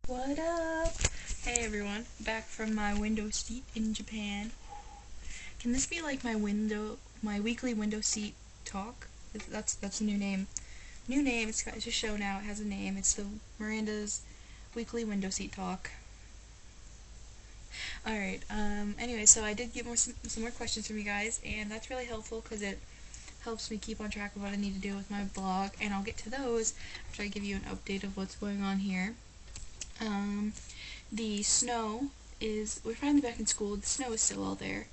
What up? Hey everyone, back from my window seat in Japan. Can this be like my weekly window seat talk? That's a new name. New name. It's a show now. It has a name. It's the Miranda's weekly window seat talk. All right. Anyway, so I did get some more questions from you guys, and that's really helpful because it helps me keep on track of what I need to do with my blog, and I'll get to those after I give you an update of what's going on here. The snow we're finally back in school. The snow is still all there,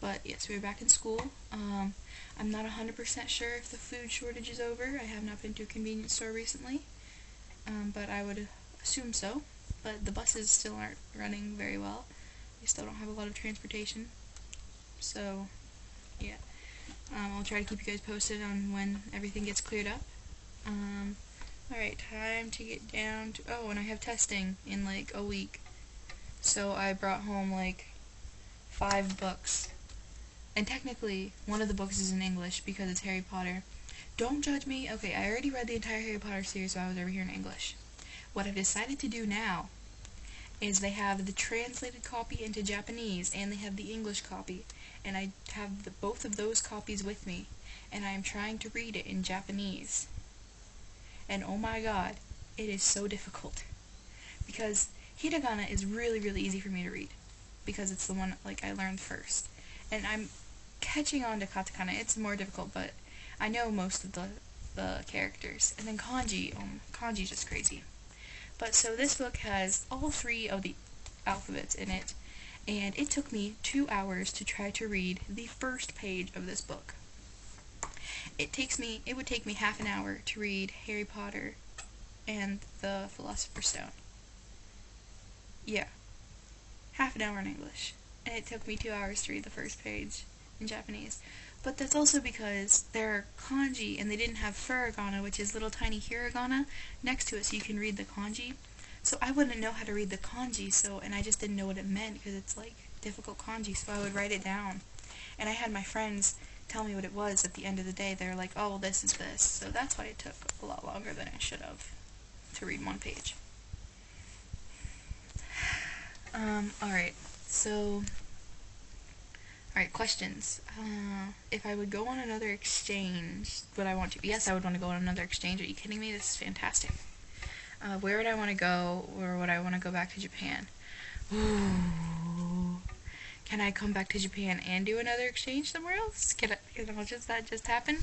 but yes, we're back in school. I'm not 100% sure if the food shortage is over. I have not been to a convenience store recently, but I would assume so. But the buses still aren't running very well. We still don't have a lot of transportation. So, yeah. I'll try to keep you guys posted on when everything gets cleared up. Alright, time to get down to... Oh, and I have testing in like a week. So I brought home like 5 books. And technically, one of the books is in English because it's Harry Potter. Don't judge me. Okay, I already read the entire Harry Potter series while I was over here in English. What I've decided to do now is they have the translated copy into Japanese and they have the English copy. And I have both of those copies with me. And I am trying to read it in Japanese. And oh my god, it is so difficult. Because hiragana is really, really easy for me to read. Because it's the one like I learned first. And I'm catching on to katakana. It's more difficult, but I know most of the characters. And then kanji, kanji's just crazy. But so this book has all 3 of the alphabets in it. And it took me 2 hours to try to read the first page of this book. It would take me half an hour to read Harry Potter and the Philosopher's Stone. Yeah. Half an hour in English. And it took me 2 hours to read the first page in Japanese. But that's also because they're kanji and they didn't have furigana, which is little tiny hiragana, next to it so you can read the kanji. So I wouldn't know how to read the kanji, and I just didn't know what it meant because it's like difficult kanji, so I would write it down. And I had my friends tell me what it was at the end of the day. They're like, oh, well, this is this. So that's why it took a lot longer than it should have to read one page. Alright, so... Alright, questions. If I would go on another exchange, would I want to? Yes, I would want to go on another exchange. Are you kidding me? This is fantastic. Where would I want to go, or would I want to go back to Japan? Ooh. Can I come back to Japan and do another exchange somewhere else? Can that just happen?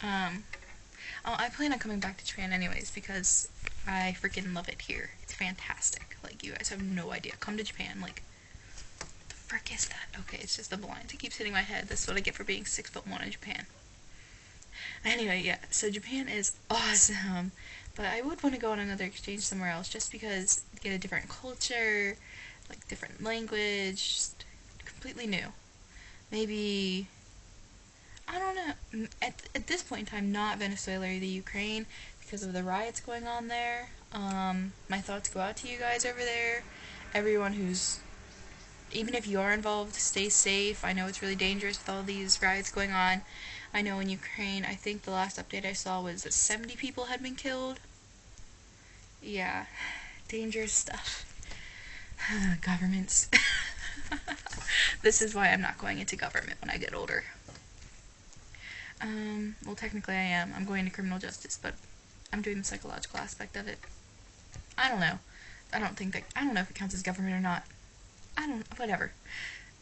I plan on coming back to Japan anyways because I freaking love it here. It's fantastic. Like, you guys have no idea. Come to Japan. Like, what the frick is that? Okay, it's just the blinds. It keeps hitting my head. That's what I get for being 6'1" in Japan. Anyway, yeah. So Japan is awesome. But I would want to go on another exchange somewhere else just because get a different culture, like different language, completely new. Maybe, I don't know, at this point in time, not Venezuela or the Ukraine because of the riots going on there. My thoughts go out to you guys over there. Everyone even if you are involved, stay safe. I know it's really dangerous with all these riots going on. I know in Ukraine, I think the last update I saw was that 70 people had been killed. Yeah, dangerous stuff. Governments. This is why I'm not going into government when I get older. Well, technically I am. I'm going to criminal justice, but I'm doing the psychological aspect of it. I don't know. I don't know if it counts as government or not. Whatever.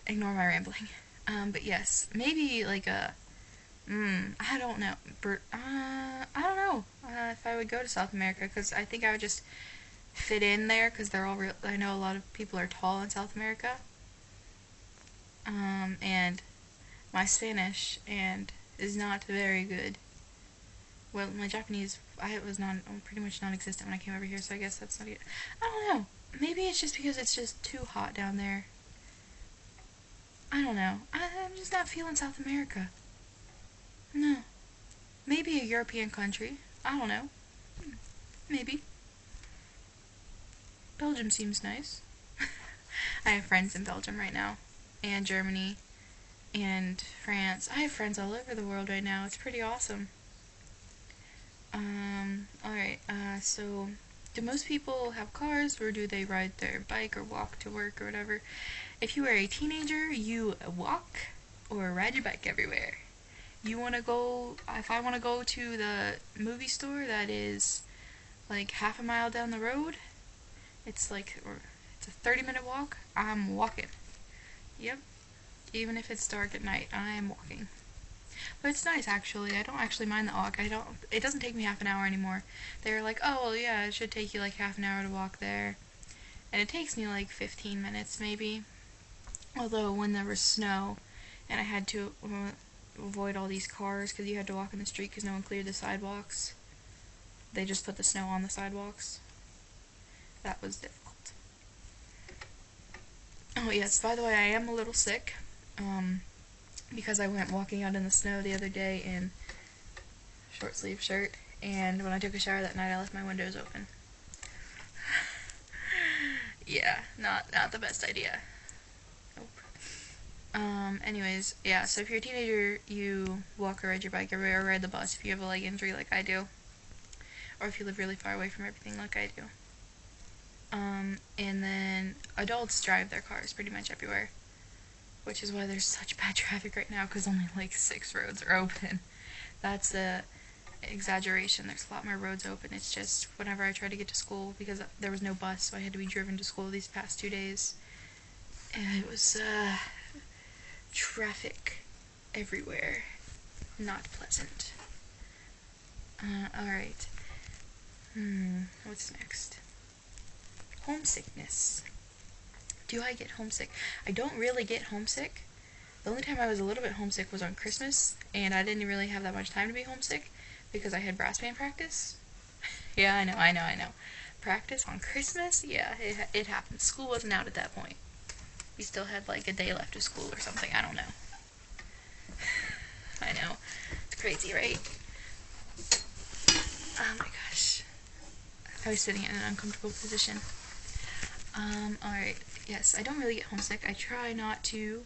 Ignore my rambling. But yes, maybe like I don't know. I don't know if I would go to South America, because I think I would just fit in there, because they're all I know a lot of people are tall in South America. And my Spanish is not very good. Well, my Japanese, was pretty much non-existent when I came over here, so I guess that's not it. I don't know. Maybe it's just because it's just too hot down there. I don't know. I'm just not feeling South America. No. Maybe a European country. I don't know. Maybe. Belgium seems nice. I have friends in Belgium right now. And Germany. And France. I have friends all over the world right now. It's pretty awesome. Alright, so do most people have cars, or do they ride their bike or walk to work or whatever? If you are a teenager, you walk or ride your bike everywhere. You want to go, if I want to go to the movie store that is like half a mile down the road, it's a 30-minute walk, I'm walking. Yep. Even if it's dark at night, I'm walking. But it's nice, actually. I don't actually mind the walk. It doesn't take me half an hour anymore. They were like, oh, well, yeah, it should take you like half an hour to walk there. And it takes me like 15 minutes, maybe. Although, when there was snow, and I had to avoid all these cars, because you had to walk in the street because no one cleared the sidewalks. They just put the snow on the sidewalks. That was difficult. Oh, yes, by the way, I am a little sick. Because I went walking out in the snow the other day in short sleeve shirt, and when I took a shower that night I left my windows open. Yeah, not the best idea. Nope. Anyways, yeah, so if you're a teenager, you walk or ride your bike everywhere, or ride the bus if you have a leg injury like I do. Or if you live really far away from everything like I do. And then adults drive their cars pretty much everywhere. Which is why there's such bad traffic right now, because only like 6 roads are open. That's a exaggeration. There's a lot more roads open. It's just whenever I try to get to school, because there was no bus, so I had to be driven to school these past 2 days. And it was traffic everywhere. Not pleasant. Alright. What's next? Homesickness. Do I get homesick? I don't really get homesick. The only time I was a little bit homesick was on Christmas, and I didn't really have that much time to be homesick because I had brass band practice. Yeah, I know. Practice on Christmas? Yeah, it happened. School wasn't out at that point. We still had like a day left of school or something. I don't know. I know. It's crazy, right? Oh my gosh. I was sitting in an uncomfortable position. Alright. Yes, I don't really get homesick. I try not to.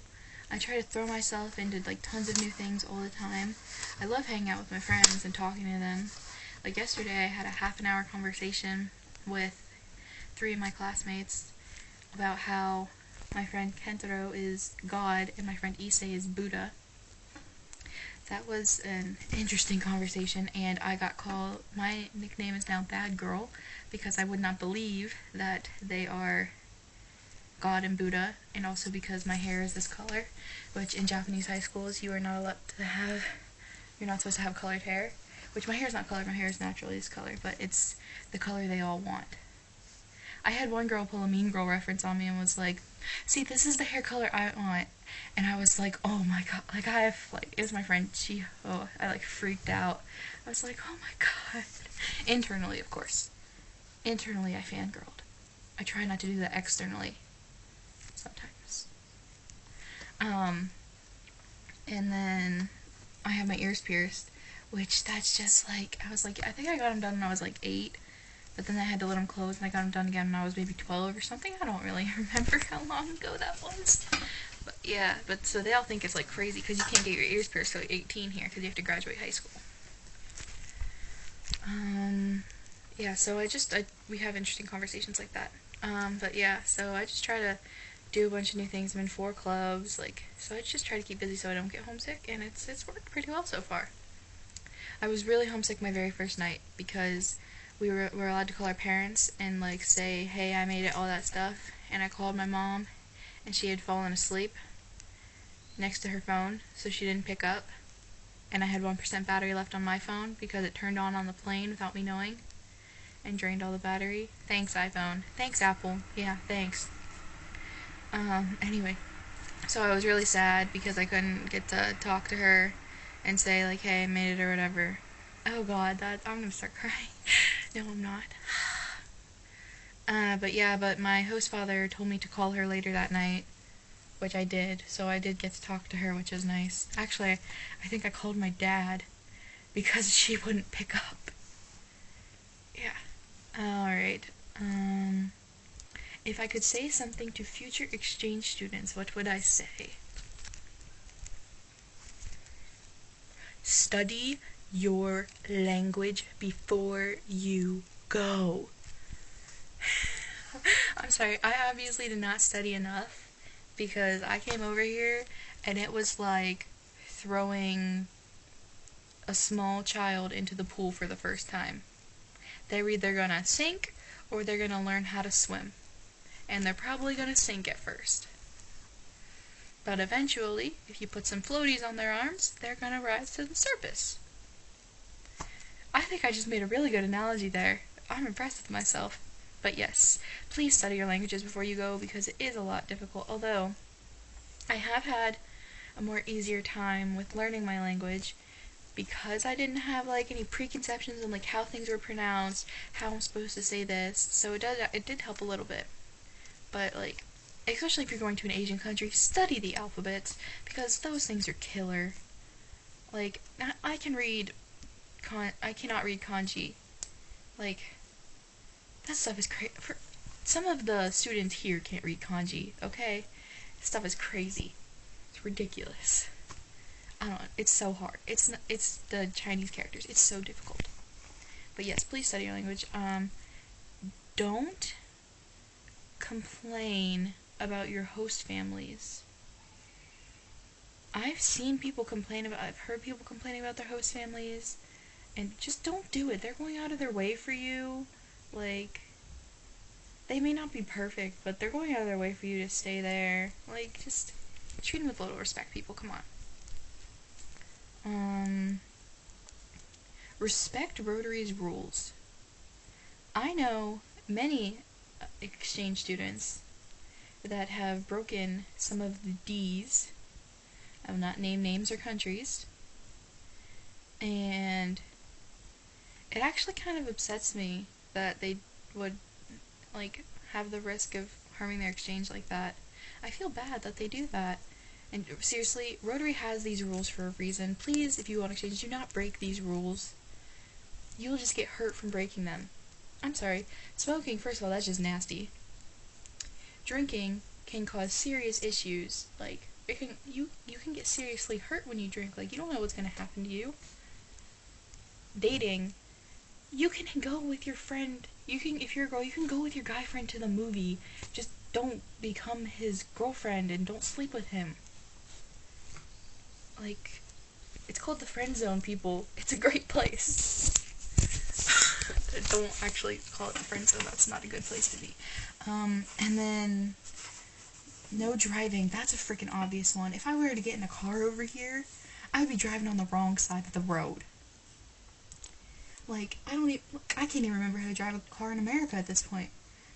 I try to throw myself into like tons of new things all the time. I love hanging out with my friends and talking to them. Like yesterday I had a half an hour conversation with 3 of my classmates about how my friend Kentaro is God and my friend Issei is Buddha. That was an interesting conversation, and I got called, my nickname is now Bad Girl, because I would not believe that they are God and Buddha, and also because my hair is this color, which in Japanese high schools you are not allowed to have, you're not supposed to have colored hair, which my hair is not colored, my hair is naturally this color, but it's the color they all want. I had one girl pull a Mean Girl reference on me and was like, see, this is the hair color I want, and I was like, oh my god, like it was my friend Chiho, I like freaked out. I was like, oh my god. Internally, of course. Internally, I fangirled. I try not to do that externally. Sometimes. And then I have my ears pierced, which that's just like, I was like, I think I got them done when I was like 8, but then I had to let them close and I got them done again when I was maybe 12 or something. I don't really remember how long ago that was. But yeah, but so they all think it's like crazy because you can't get your ears pierced till you're 18 here because you have to graduate high school. Yeah, so we have interesting conversations like that. But yeah, so I just try to do a bunch of new things. I'm in 4 clubs, so I just try to keep busy so I don't get homesick, and it's worked pretty well so far. I was really homesick my very first night because we were allowed to call our parents and say, hey, I made it, all that stuff, and I called my mom, and she had fallen asleep next to her phone, so she didn't pick up, and I had 1% battery left on my phone because it turned on the plane without me knowing, and drained all the battery. Thanks, iPhone. Thanks, Apple. Yeah, thanks. Anyway, so I was really sad because I couldn't get to talk to her and say, hey, I made it or whatever. Oh god, I'm gonna start crying. No, I'm not. But my host father told me to call her later that night, which I did, so I did get to talk to her, which is nice. Actually, I think I called my dad because she wouldn't pick up. Yeah. Alright. If I could say something to future exchange students, what would I say? Study your language before you go. I'm sorry, I obviously did not study enough because I came over here and it was like throwing a small child into the pool for the first time. They're either gonna sink or they're gonna learn how to swim. And they're probably gonna sink at first. But eventually, if you put some floaties on their arms, they're gonna rise to the surface. I think I just made a really good analogy there. I'm impressed with myself. But yes, please study your languages before you go because it is a lot difficult. Although, I have had a more easier time with learning my language because I didn't have like any preconceptions on like how things were pronounced, how I'm supposed to say this. So it did help a little bit. But like, especially if you're going to an Asian country, study the alphabets because those things are killer. Like, I cannot read kanji. Like, that stuff is crazy. Some of the students here can't read kanji, okay? This stuff is crazy. It's ridiculous. I don't know, it's so hard. It's the Chinese characters. It's so difficult. But yes, please study your language. Don't complain about your host families. I've heard people complaining about their host families, and just don't do it. They're going out of their way for you. Like, they may not be perfect, but they're going out of their way for you to stay there. Like, just treat them with a little respect, people. Come on. Respect Rotary's rules. I know many exchange students that have broken some of the D's. I will not name names or countries. And it actually kind of upsets me that they would, like, have the risk of harming their exchange like that. I feel bad that they do that. And seriously, Rotary has these rules for a reason. Please, if you want exchange, do not break these rules. You'll just get hurt from breaking them. I'm sorry. Smoking, first of all, that's just nasty. Drinking can cause serious issues. Like, you can get seriously hurt when you drink. Like, you don't know what's gonna happen to you. Dating, you can go with your friend. If you're a girl, you can go with your guy friend to the movie. Just don't become his girlfriend and don't sleep with him. Like, it's called the friend zone, people. It's a great place. Don't actually call it the friend zone. That's not a good place to be. And then no driving. That's a freaking obvious one. If I were to get in a car over here, I would be driving on the wrong side of the road. Like, I can't even remember how to drive a car in America at this point.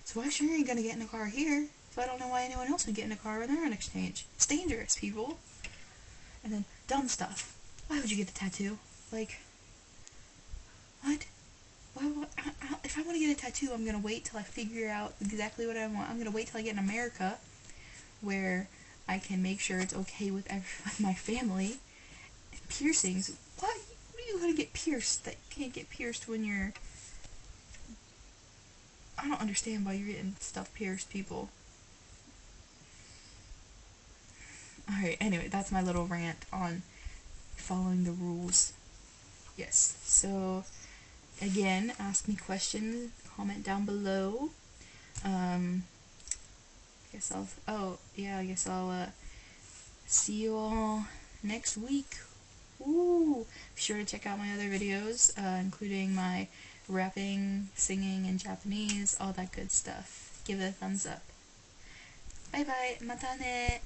So I sure ain't gonna get in a car here. So I don't know why anyone else would get in a car when they're on exchange. It's dangerous, people. And then dumb stuff. Why would you get the tattoo? Like, what? If I want to get a tattoo, I'm gonna wait till I figure out exactly what I want. I'm gonna wait till I get in America, where I can make sure it's okay with my family. And piercings. What are you gonna get pierced that you can't get pierced when you're... I don't understand why you're getting stuff pierced, people. Alright, anyway, that's my little rant on following the rules. Yes, so, again, ask me questions, comment down below. I guess I'll see you all next week. Ooh, be sure to check out my other videos, including my rapping, singing in Japanese, all that good stuff. Give it a thumbs up. Bye bye, mata ne!